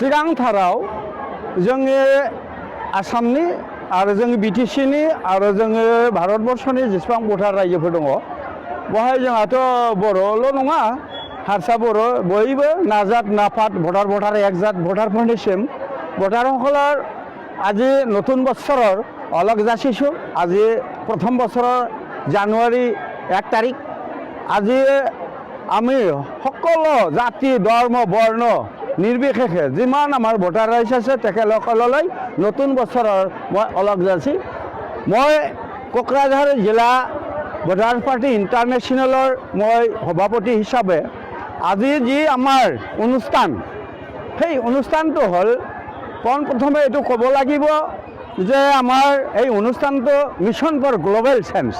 चिरां थाराव जोंनि आसामनि आरो जोंनि बिटिसिनि आरो जोंनि भारतबर्षनि जेसेबां भटार रायजोफोर दङ बेवहाय जोंहाथ' बर'ल' नङा हारसा बर' बयबो नाजात नाफात भटार एकजात भटारफोरनिसिम भटारসকলৰ আজি নতুন বছৰৰ অলক যাচিছোঁ। আজি প্ৰথম বছৰৰ জানুৱাৰী 1 তাৰিখ। আজি আমি সকলো জাতি ধৰ্ম বৰ্ণ নিৰ্বিশেষে যিমান আমাৰ ভোটাৰ ৰাইজ আছে তেখেতসকললৈ নতুন বছৰৰ মই অলক যাচি মই কোকৰাঝাৰ জিলা ভোটাৰ পাৰ্টি ইণ্টাৰনেশ্যনেলৰ মই সভাপতি হিচাপে আজি যি আমাৰ অনুষ্ঠান সেই অনুষ্ঠানটো হ'ল পোনপ্ৰথমে এইটো ক'ব লাগিব যে আমাৰ এই অনুষ্ঠানটো মিছন ফৰ গ্ল'বেল চেঞ্জ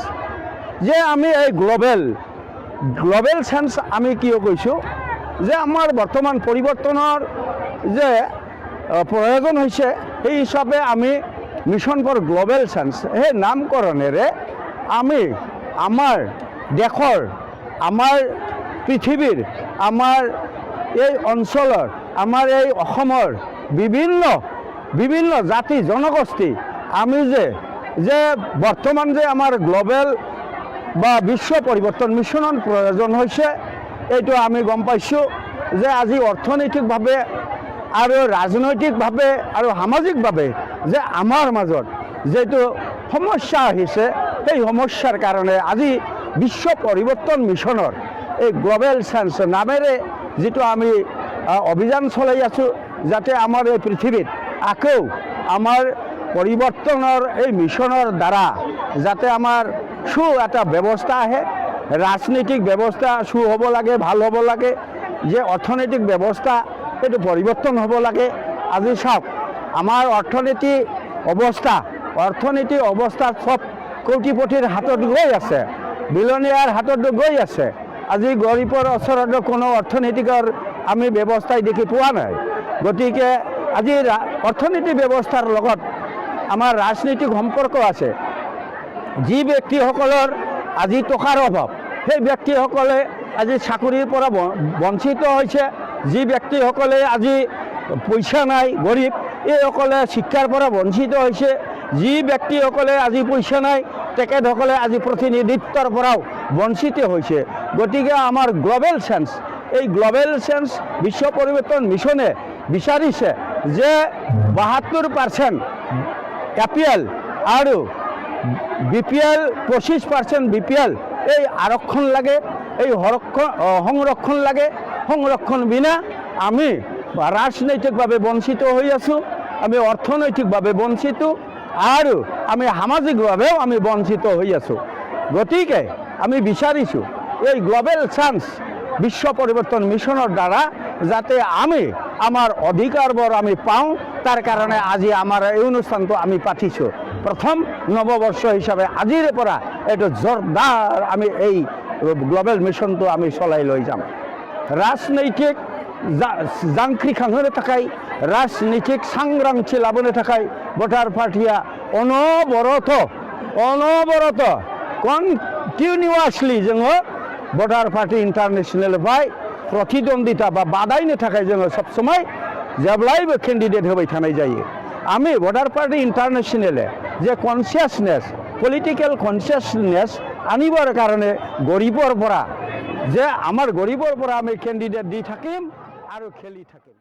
যে আমি এই গ্ল'বেল চেঞ্জ আমি কিয় কৈছোঁ যে আমাৰ বৰ্তমান পৰিৱৰ্তনৰ যে প্ৰয়োজন হৈছে সেই হিচাপে আমি মিছন ফৰ গ্ল'বেল চেঞ্জ সেই নামকৰণেৰে আমি আমাৰ দেশৰ আমাৰ পৃথিৱীৰ আমাৰ এই অঞ্চলৰ আমাৰ এই অসমৰ বিভিন্ন জাতি জনগোষ্ঠী আমি যে বৰ্তমান যে আমাৰ গ্ল'বেল বা বিশ্ব পৰিৱৰ্তন মিছনৰ প্ৰয়োজন হৈছে এইটো আমি গম পাইছোঁ যে আজি অৰ্থনৈতিকভাৱে আৰু ৰাজনৈতিকভাৱে আৰু সামাজিকভাৱে যে আমাৰ মাজত যেটো সমস্যা আহিছে সেই সমস্যাৰ কাৰণে আজি বিশ্ব পৰিৱৰ্তন মিছনৰ এই গ্ল'বেল চেঞ্জ নামেৰে যেটো আমি অভিযান চলাই আছোঁ যাতে আমাৰ এই পৃথিৱীত আকৌ আমাৰ পৰিৱৰ্তনৰ এই মিছনৰ দ্বাৰা যাতে আমাৰ এটা ব্যৱস্থা আহে ৰাজনৈতিক ব্যৱস্থা হ'ব লাগে ভাল হ'ব লাগে যে অৰ্থনৈতিক ব্যৱস্থা এইটো পৰিৱৰ্তন হ'ব লাগে। আজি চাওক আমাৰ অৰ্থনীতি অৱস্থা সব কোটিপতিৰ হাতত গৈ আছে বিলিয়নিয়াৰ হাতত গৈ আছে। আজি গৰীবৰ ওচৰত কোনো অৰ্থনৈতিকৰ আমি ব্যৱস্থাই দেখি পোৱা নাই। গতিকে আজি অৰ্থনীতি ব্যৱস্থাৰ লগত আমাৰ ৰাজনৈতিক সম্পৰ্ক আছে। যি ব্যক্তিসকলৰ আজি টকাৰ অভাৱ সেই ব্যক্তিসকলে আজি চাকৰিৰ পৰা বঞ্চিত হৈছে। যি ব্যক্তিসকলে আজি পইচা নাই গৰীব এইসকলে শিক্ষাৰ পৰা বঞ্চিত হৈছে। যি ব্যক্তিসকলে আজি পইচা নাই তেখেতসকলে আজি প্ৰতিনিধিত্বৰ পৰাও বঞ্চিত হৈছে। গতিকে আমাৰ গ্ল'বেল চেঞ্জ এই গ্ল'বেল চেঞ্জ বিশ্ব পৰিৱৰ্তন মিছনে বিচাৰিছে যে 72% APL আৰু BPL 25% BPL এই আৰক্ষণ লাগে এই সংৰক্ষণ লাগে। সংৰক্ষণ বিনা আমি ৰাজনৈতিকভাৱে বঞ্চিত হৈ আছোঁ আমি অৰ্থনৈতিকভাৱে বঞ্চিত আৰু আমি সামাজিকভাৱেও আমি বঞ্চিত হৈ আছোঁ। গতিকে আমি বিচাৰিছোঁ এই গ্ল'বেল চেঞ্জ বিশ্ব পৰিৱৰ্তন মিছনৰ দ্বাৰা যাতে আমি আমাৰ অধিকাৰবোৰ আমি পাওঁ তাৰ কাৰণে আজি আমাৰ এই অনুষ্ঠানটো আমি পাতিছোঁ। প্ৰথম নৱবৰ্ষ হিচাপে আজিৰে পৰা এইটো জোৰদাৰ আমি এই গ্ল'বেল মিছনটো আমি চলাই লৈ যাম। ৰাজনৈতিক জাংখ্ৰি খাংहोनो थाखाय राजनैतिक सांग्रांथि लाबोनो थाखाय भटार पार्टिया अनबरत कन्टिनिउआसलि जोङो भटार पार्टी इन्टारनेशनेलनिफ्राय प्रतिद्वन्दिता बा बादायनो थाखाय जोङो सब समय जेब्लायबो केन्डिडेट होबाय थानाय जायो। आमी भटार पार्टी इन्टारनेशनेले जे कनसियासनेस पलिटिकल कनसियासनेस आनिबार कारणे गरीबर পৰা যে আমাৰ গৰীবৰ পৰা আমি কেণ্ডিডেট দি থাকিম আৰু খেলি থাকিম।